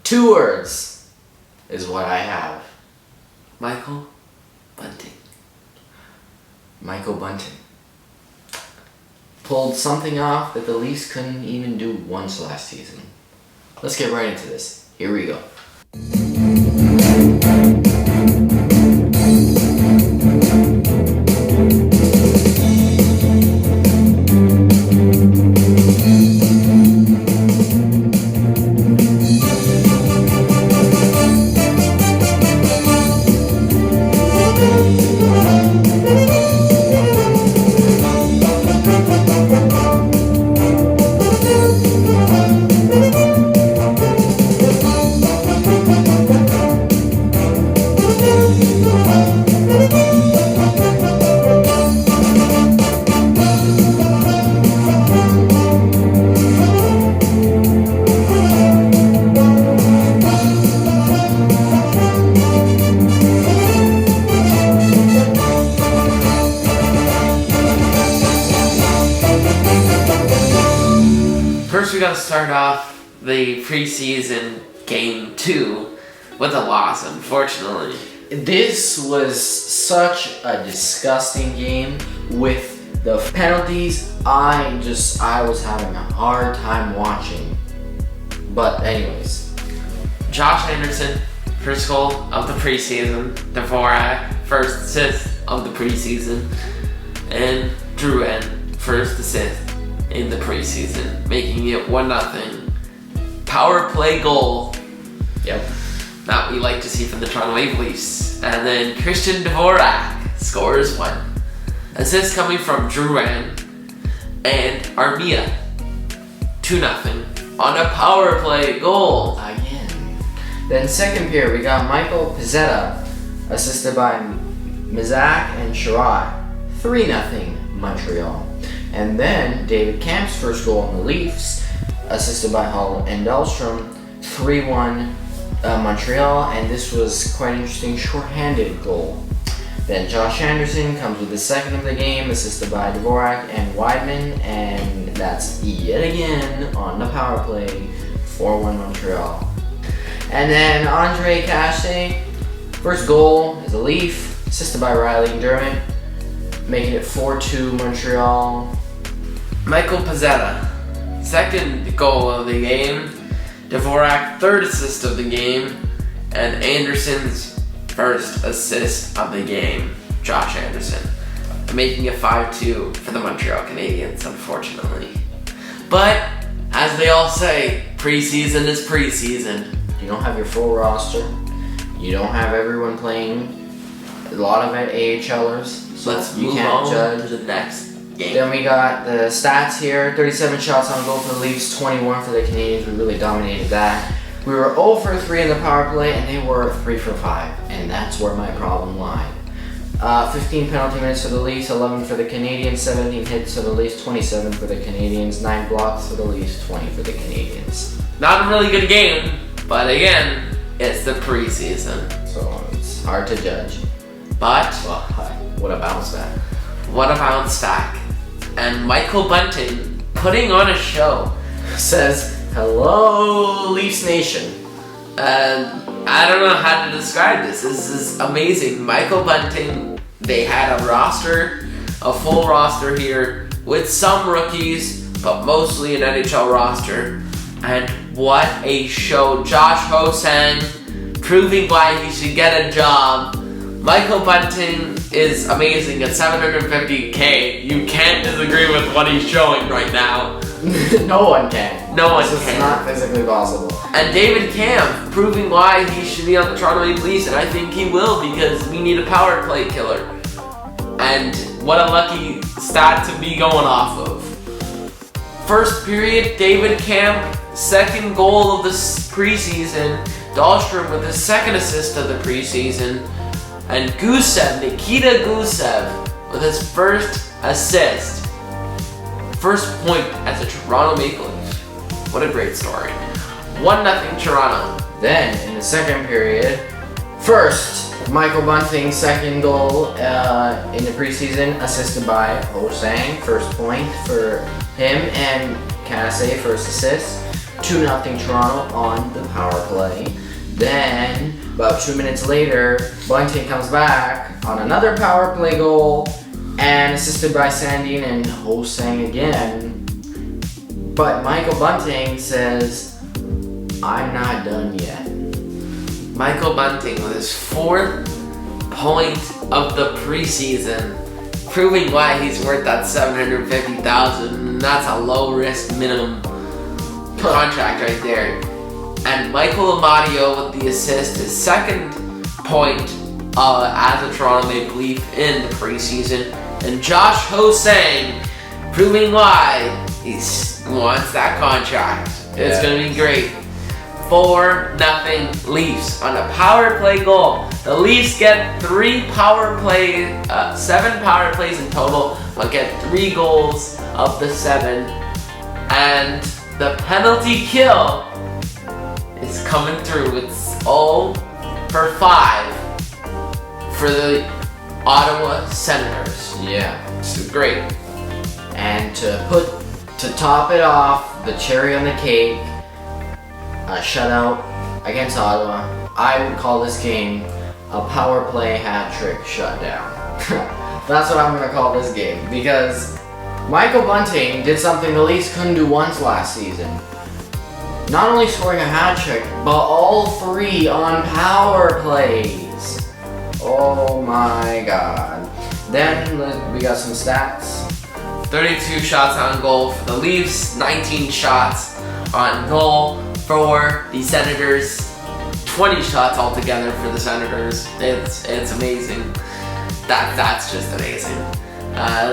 2 words is what I have. Michael Bunting. Michael Bunting pulled something off that the Leafs couldn't even do once last season. Let's get right into this. Here we go. First, we gotta start off the preseason game 2 with a loss, unfortunately. This was such a disgusting game with the penalties. I was having a hard time watching. But anyways. Josh Anderson, first goal of the preseason. Dvorak, first assist of the preseason. And Drouin, first assist in the preseason, making it 1-0. Power play goal. Yep. That we like to see from the Toronto Maple Leafs. And then Christian Dvorak scores 1. Assist coming from Drouin and Armia. 2-0 on a power play goal. Again. Then second period, we got Michael Pezzetta, assisted by Mizak and Sherrod. 3-0 Montreal. And then David Kamp's first goal in the Leafs, assisted by Hull and Dahlstrom, 3-1 Montreal, and this was quite an interesting shorthanded goal. Then Josh Anderson comes with the second of the game, assisted by Dvorak and Wideman, and that's yet again on the power play, 4-1 Montreal. And then Andre Cache, first goal is a Leaf, assisted by Riley and Dermott, making it 4-2 Montreal. Michael Pezzetta, second goal of the game. Dvorak, third assist of the game. And Anderson's first assist of the game. Josh Anderson, making it 5-2 for the Montreal Canadiens, unfortunately. But, as they all say, preseason is preseason. You don't have your full roster. You don't have everyone playing. A lot of it AHLers. So Let's you move can't on judge. to the next game. Then we got the stats here. 37 shots on goal for the Leafs, 21 for the Canadiens. We really dominated that. We were 0 for 3 in the power play, and they were 3 for 5. And that's where my problem lied. 15 penalty minutes for the Leafs, 11 for the Canadiens, 17 hits for the Leafs, 27 for the Canadiens, 9 blocks for the Leafs, 20 for the Canadiens. Not a really good game, but again, it's the preseason. So it's hard to judge. But Well, what a bounce back. what a bounce back. And Michael Bunting putting on a show. Says, hello, Leafs Nation. I don't know how to describe this. This is amazing. Michael Bunting, they had a roster, a full roster here with some rookies, but mostly an NHL roster. And what a show. Josh Hosang proving why he should get a job. Michael Bunting is amazing at $750K. You can't disagree with what he's showing right now. No one can. No one This can. is not physically possible. And David Camp proving why he should be on the Toronto Maple Leafs, and I think he will because we need a power play killer. And what a lucky stat to be going off of. First period, David Camp, second goal of the preseason. Dahlstrom with his second assist of the preseason. And Gusev, Nikita Gusev, with his first assist. First point as a Toronto Maple Leaf. What a great story. 1-0 Toronto. Then, in the second period, first, Michael Bunting, second goal in the preseason, assisted by Hosang, first point for him, and Casse, first assist. 2-0 Toronto on the power play. Then, about 2 minutes later, Bunting comes back on another power play goal and assisted by Sandin and Ho-Sang again. But Michael Bunting says, I'm not done yet. Michael Bunting with his 4th point of the preseason, proving why he's worth that $750,000. That's a low-risk minimum contract right there. And Michael Amadio with the assist, his 2nd point as a Toronto Maple Leaf in the preseason. And Josh Ho-Sang proving why he wants that contract. It's going to be great. 4-0 Leafs on a power play goal. The Leafs get 7 power plays in total, but get 3 goals of the 7. And the penalty kill is coming through. It's 0 for 5 for the Ottawa Senators. Yeah. It's great. And to top it off, the cherry on the cake, a shutout against Ottawa. I would call this game a power play hat trick shutdown. That's what I'm gonna call this game, because Michael Bunting did something the Leafs couldn't do once last season. Not only scoring a hat trick, but all 3 on power plays. Oh my god. Then we got some stats. 32 shots on goal for the Leafs, 19 shots on goal for the Senators, 20 shots altogether for the Senators. It's amazing. That's just amazing.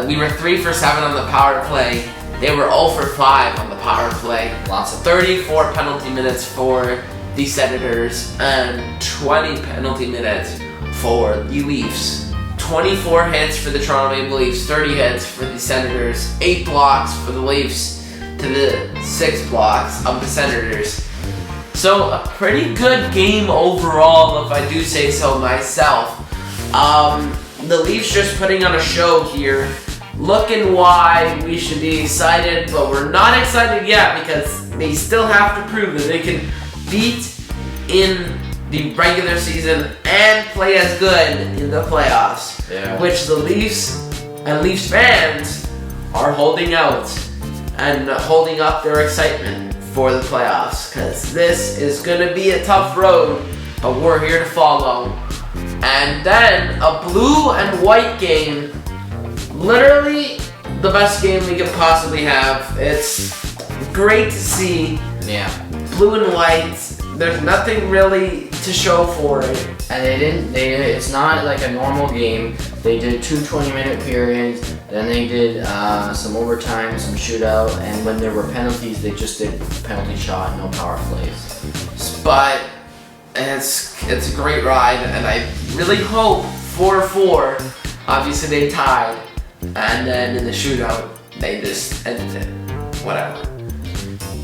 We were 3 for 7 on the power play. They were 0 for 5 on the power play. Lots of 34 penalty minutes for the Senators and 20 penalty minutes for the Leafs. 24 hits for the Toronto Maple Leafs, 30 hits for the Senators, 8 blocks for the Leafs to the 6 blocks of the Senators. So a pretty good game overall, if I do say so myself. The Leafs just putting on a show here, looking why we should be excited, but we're not excited yet because they still have to prove that they can beat in the regular season and play as good in the playoffs, which the Leafs and Leafs fans are holding out and holding up their excitement for the playoffs, because this is going to be a tough road, but we're here to follow. And then a blue and white game, literally the best game we could possibly have. It's great to see. Yeah. Blue and white, there's nothing really to show for it. And it's not like a normal game. They did 2 20-minute periods, then they did some overtime, some shootout, and when there were penalties, they just did penalty shot, no power plays. But it's a great ride, and I really hope 4-4, obviously they tied, and then in the shootout, they just ended it. Whatever.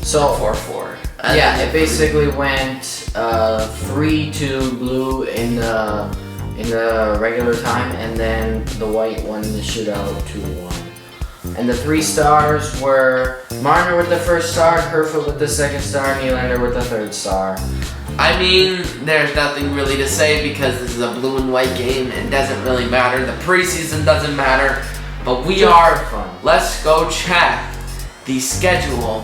So 4-4. Yeah, it basically went 3-2 blue in the regular time, and then the white won the shootout 2-1. And the 3 stars were Marner with the first star, Kerfoot with the second star, Nylander with the third star. I mean, there's nothing really to say because this is a blue and white game. It doesn't really matter. The preseason doesn't matter. But we are fun. Let's go check the schedule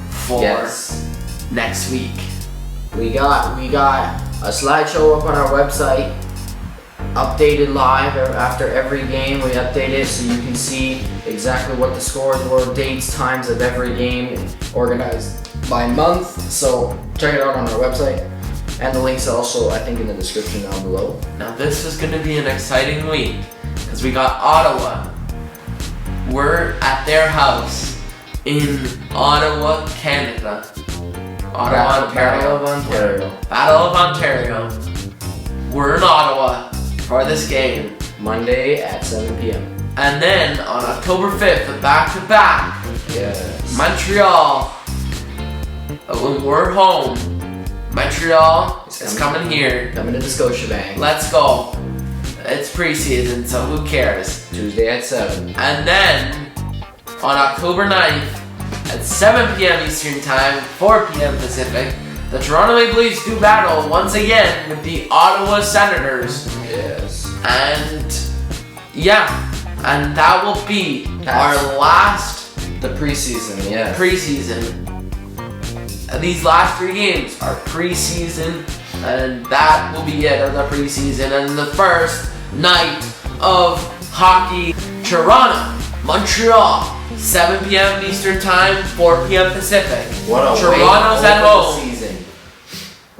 for next week. We got a slideshow up on our website, updated live after every game. We update it so you can see exactly what the scores were, dates, times of every game, organized by month. So check it out on our website. And the link's also, I think, in the description down below. Now this is going to be an exciting week because we got Ottawa. We're at their house in Ottawa, Canada. Ottawa, Ontario. Battle of Ontario. We're in Ottawa for this game. Monday at 7 p.m. And then on October 5th, back-to-back. Yes. Montreal. When we're home, Montreal is coming here. Coming to the Scotiabank. Let's go. It's preseason, so who cares? Tuesday at 7. And then on October 9th, at 7 p.m. Eastern Time, 4 p.m. Pacific, the Toronto Maple Leafs do battle once again with the Ottawa Senators. Yes. And yeah, and that will be our last The preseason, yes. preseason. These last 3 games are preseason, and that will be it of the preseason. And the first night of hockey, Toronto, Montreal, 7 p.m. Eastern Time, 4 p.m. Pacific. What a Toronto's way at to open home. the season.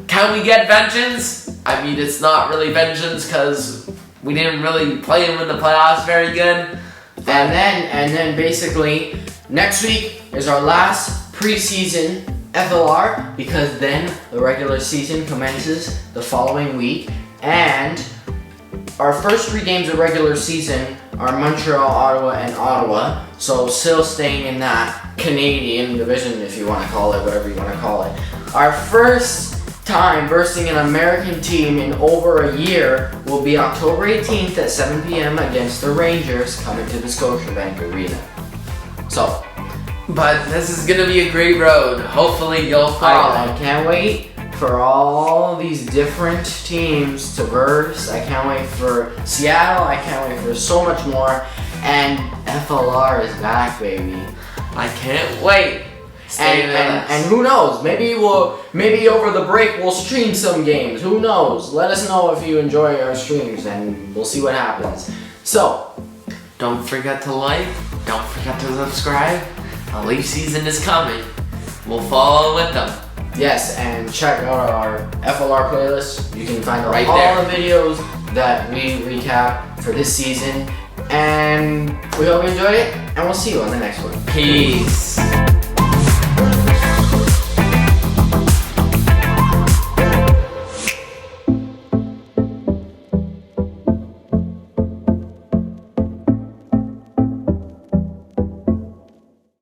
Can we get vengeance? I mean, it's not really vengeance because we didn't really play them in the playoffs very good. And then basically next week is our last preseason FLR, because then the regular season commences the following week, and our first 3 games of regular season are Montreal, Ottawa, and Ottawa, so still staying in that Canadian division, if you want to call it, whatever you want to call it. Our first time versing an American team in over a year will be October 18th at 7 p.m. against the Rangers, coming to the Scotiabank Arena. So, But this is gonna be a great road. Hopefully you'll follow. I can't wait for all these different teams to verse. I can't wait for Seattle. I can't wait for so much more. And FLR is back, baby. I can't wait. Stay with us. And who knows? Maybe over the break we'll stream some games. Who knows? Let us know if you enjoy our streams, and we'll see what happens. So, Don't forget to like. Don't forget to subscribe. The Leaf season is coming. We'll follow with them. yes, and check out our FLR playlist. You can find all Right there. the videos that we recap for this season. And we hope you enjoyed it, and we'll see you on the next one. Peace.